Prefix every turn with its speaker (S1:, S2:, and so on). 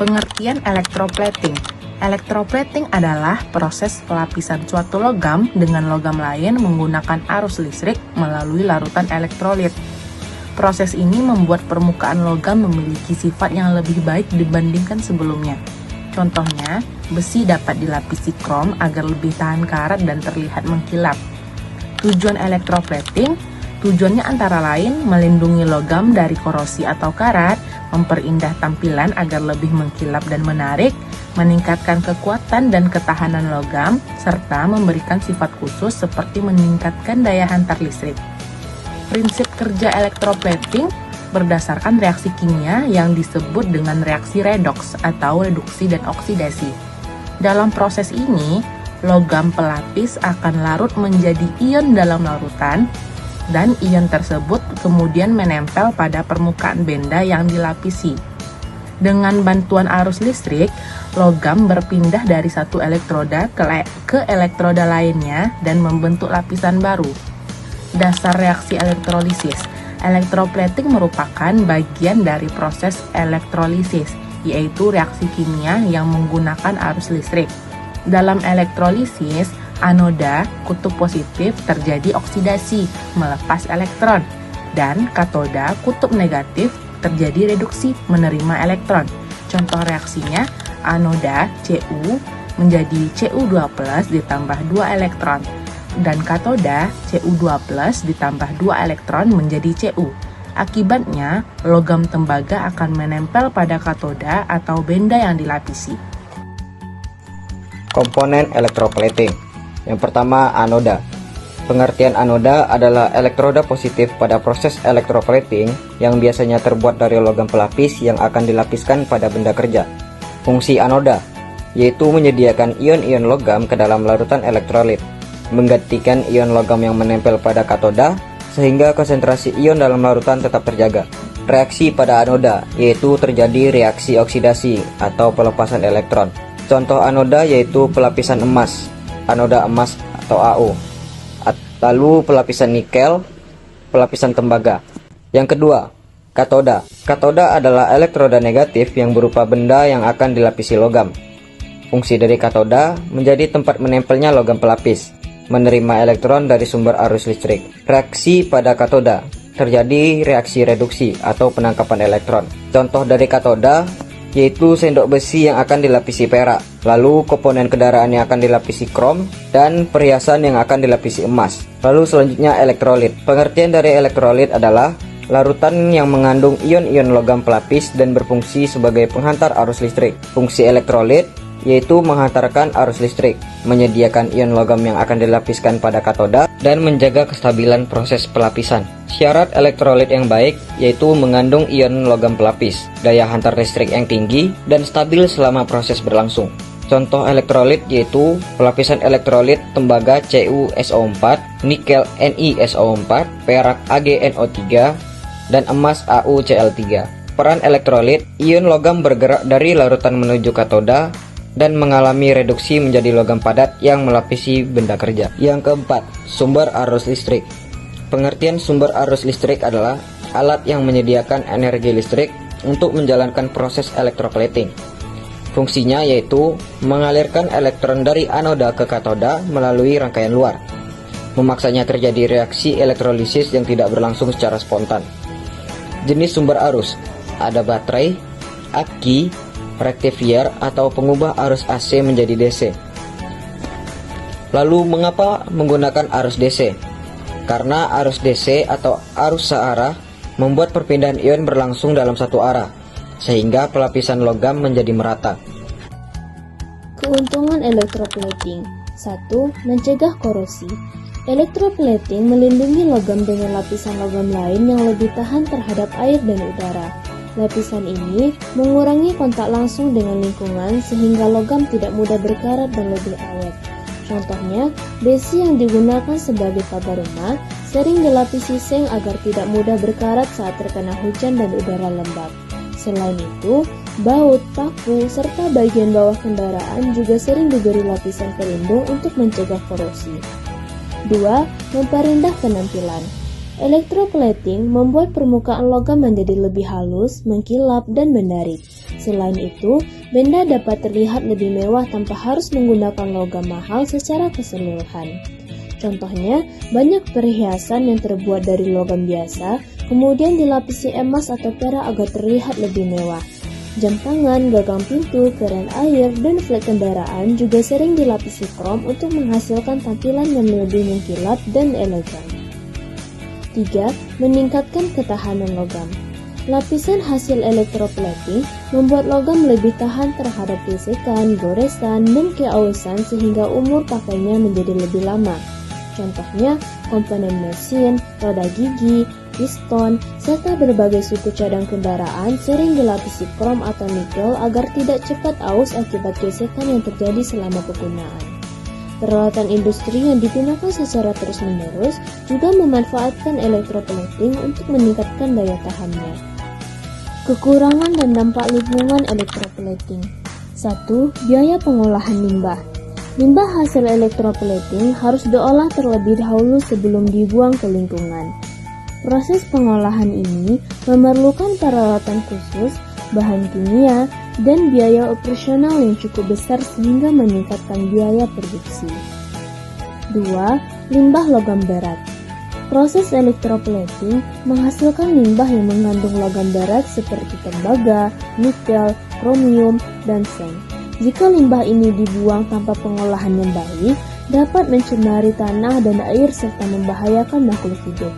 S1: Pengertian elektroplating. Elektroplating adalah proses pelapisan suatu logam dengan logam lain menggunakan arus listrik melalui larutan elektrolit. Proses ini membuat permukaan logam memiliki sifat yang lebih baik dibandingkan sebelumnya. Contohnya, besi dapat dilapisi krom agar lebih tahan karat dan terlihat mengkilap. Tujuan elektroplating, tujuannya antara lain melindungi logam dari korosi atau karat, memperindah tampilan agar lebih mengkilap dan menarik, meningkatkan kekuatan dan ketahanan logam, serta memberikan sifat khusus seperti meningkatkan daya hantar listrik. Prinsip kerja elektroplating berdasarkan reaksi kimia yang disebut dengan reaksi redoks atau reduksi dan oksidasi. Dalam proses ini, logam pelapis akan larut menjadi ion dalam larutan, dan ion tersebut kemudian menempel pada permukaan benda yang dilapisi. Dengan bantuan arus listrik, logam berpindah dari satu elektroda ke elektroda lainnya dan membentuk lapisan baru. Dasar reaksi elektrolisis. Elektroplating merupakan bagian dari proses elektrolisis, yaitu reaksi kimia yang menggunakan arus listrik. Dalam elektrolisis, anoda kutub positif terjadi oksidasi, melepas elektron, dan katoda kutub negatif terjadi reduksi, menerima elektron. Contoh reaksinya, anoda Cu menjadi Cu2+ ditambah 2 elektron, dan katoda Cu2+ ditambah 2 elektron menjadi Cu. Akibatnya, logam tembaga akan menempel pada katoda atau benda yang dilapisi.
S2: Komponen elektroplating. Yang pertama, anoda. Pengertian anoda adalah elektroda positif pada proses elektroplating yang biasanya terbuat dari logam pelapis yang akan dilapiskan pada benda kerja. Fungsi anoda yaitu menyediakan ion-ion logam ke dalam larutan elektrolit, menggantikan ion logam yang menempel pada katoda sehingga konsentrasi ion dalam larutan tetap terjaga. Reaksi pada anoda yaitu terjadi reaksi oksidasi atau pelepasan elektron. Contoh anoda yaitu pelapisan emas, anoda emas atau AU. Lalu pelapisan nikel, pelapisan tembaga. Yang kedua, katoda. Katoda adalah elektroda negatif yang berupa benda yang akan dilapisi logam. Fungsi dari katoda menjadi tempat menempelnya logam pelapis, menerima elektron dari sumber arus listrik. Reaksi pada katoda terjadi reaksi reduksi atau penangkapan elektron. Contoh dari katoda yaitu sendok besi yang akan dilapisi perak, lalu komponen kendaraan yang akan dilapisi krom, dan perhiasan yang akan dilapisi emas. Lalu selanjutnya elektrolit. Pengertian dari elektrolit adalah larutan yang mengandung ion-ion logam pelapis dan berfungsi sebagai penghantar arus listrik. Fungsi elektrolit yaitu menghantarkan arus listrik, menyediakan ion logam yang akan dilapiskan pada katoda, dan menjaga kestabilan proses pelapisan. Syarat elektrolit yang baik yaitu mengandung ion logam pelapis, daya hantar listrik yang tinggi, dan stabil selama proses berlangsung. Contoh elektrolit yaitu pelapisan elektrolit tembaga CuSO4, nikel NiSO4, perak AgNO3, dan emas AuCl3. Peran elektrolit, ion logam bergerak dari larutan menuju katoda dan mengalami reduksi menjadi logam padat yang melapisi benda kerja. Yang keempat, sumber arus listrik. Pengertian sumber arus listrik adalah alat yang menyediakan energi listrik untuk menjalankan proses elektroplating. Fungsinya yaitu mengalirkan elektron dari anoda ke katoda melalui rangkaian luar, memaksanya terjadi reaksi elektrolisis yang tidak berlangsung secara spontan. Jenis sumber arus, ada baterai, aki, rectifier atau pengubah arus AC menjadi DC. Lalu mengapa menggunakan arus DC? Karena arus DC atau arus searah membuat perpindahan ion berlangsung dalam satu arah, sehingga pelapisan logam menjadi merata.
S3: Keuntungan elektroplating. 1. Mencegah korosi. Elektroplating melindungi logam dengan lapisan logam lain yang lebih tahan terhadap air dan udara. Lapisan ini mengurangi kontak langsung dengan lingkungan sehingga logam tidak mudah berkarat dan lebih awet. Contohnya, besi yang digunakan sebagai pagar rumah sering dilapisi seng agar tidak mudah berkarat saat terkena hujan dan udara lembab. Selain itu, baut, paku, serta bagian bawah kendaraan juga sering diberi lapisan pelindung untuk mencegah korosi. 2. Memperindah penampilan. Elektroplating membuat permukaan logam menjadi lebih halus, mengkilap, dan menarik, Selain itu, benda dapat terlihat lebih mewah tanpa harus menggunakan logam mahal secara keseluruhan. Contohnya, banyak perhiasan yang terbuat dari logam biasa, kemudian dilapisi emas atau perak agar terlihat lebih mewah. Jam tangan, gagang pintu, keran air, dan flek kendaraan juga sering dilapisi krom untuk menghasilkan tampilan yang lebih mengkilap dan elegan. 3. Meningkatkan ketahanan logam. Lapisan hasil elektroplating membuat logam lebih tahan terhadap gesekan, goresan, dan keausan sehingga umur pakainya menjadi lebih lama. Contohnya, komponen mesin, roda gigi, piston, serta berbagai suku cadang kendaraan sering dilapisi krom atau nikel agar tidak cepat aus akibat gesekan yang terjadi selama penggunaan. Peralatan industri yang digunakan secara terus-menerus juga memanfaatkan elektroplating untuk meningkatkan daya tahannya. Kekurangan dan dampak lingkungan elektroplating. 1. Biaya pengolahan limbah. Limbah hasil elektroplating harus diolah terlebih dahulu sebelum dibuang ke lingkungan. Proses pengolahan ini memerlukan peralatan khusus, bahan kimia, dan biaya operasional yang cukup besar sehingga meningkatkan biaya produksi. 2. Limbah logam berat. Proses elektroplating menghasilkan limbah yang mengandung logam berat seperti tembaga, nikel, kromium, dan seng. Jika limbah ini dibuang tanpa pengolahan yang baik, dapat mencemari tanah dan air serta membahayakan makhluk hidup.